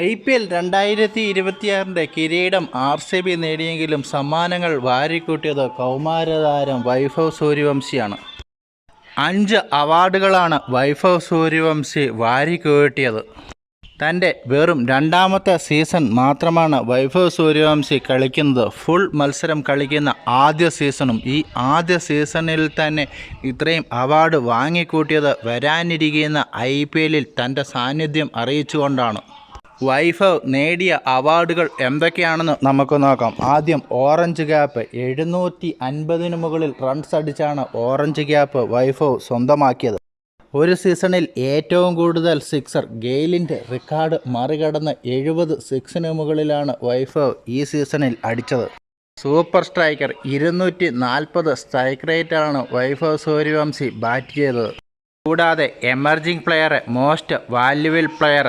IPL 2026 കിരീടം RCB നേടിയെങ്കിലും സമ്മാനങ്ങൾ വാരിക്കൂട്ടിയത് കൗമാരതാരം വൈഭവ് സൂര്യവംശിയാണ്. 5 അവാർഡുകളാണ് വൈഭവ് സൂര്യവംശി വാരിക്കൂട്ടിയത്. തൻ്റെ വെറും രണ്ടാമത്തെ സീസൺ മാത്രമാണ് വൈഭവ് സൂര്യവംശി കളിക്കുന്നത്. ഫുൾ മത്സരം കളിക്കുന്ന ആദ്യ സീസണും ഈ ആദ്യ സീസണിൽ തന്നെ ഇത്രയും അവാർഡ് വാങ്ങിക്കൂട്ടിയത് വരാനിരിക്കുന്ന IPL തൻ്റെ സാന്നിധ്യം അറിയിച്ചുകൊണ്ടാണ്. വൈഭവ് നേടിയ അവാർഡുകൾ എന്തൊക്കെയാണെന്ന് നമുക്ക് നോക്കാം. ആദ്യം ഓറഞ്ച് ക്യാപ്പ്. 750 മുകളിൽ റൺസ് അടിച്ചാണ് ഓറഞ്ച് ക്യാപ്പ് വൈഭവ് സ്വന്തമാക്കിയത്. ഒരു സീസണിൽ ഏറ്റവും കൂടുതൽ സിക്സർ. ഗെയിലിൻ്റെ റെക്കോർഡ് മറികടന്ന് 70 സിക്സിന് മുകളിലാണ് വൈഭവ് ഈ സീസണിൽ അടിച്ചത്. Super striker. 240 സ്ട്രൈക്ക് റേറ്റാണ് വൈഭവ് സൂര്യവംശി ബാറ്റ് ചെയ്തത്. കൂടാതെ emerging player, most valuable player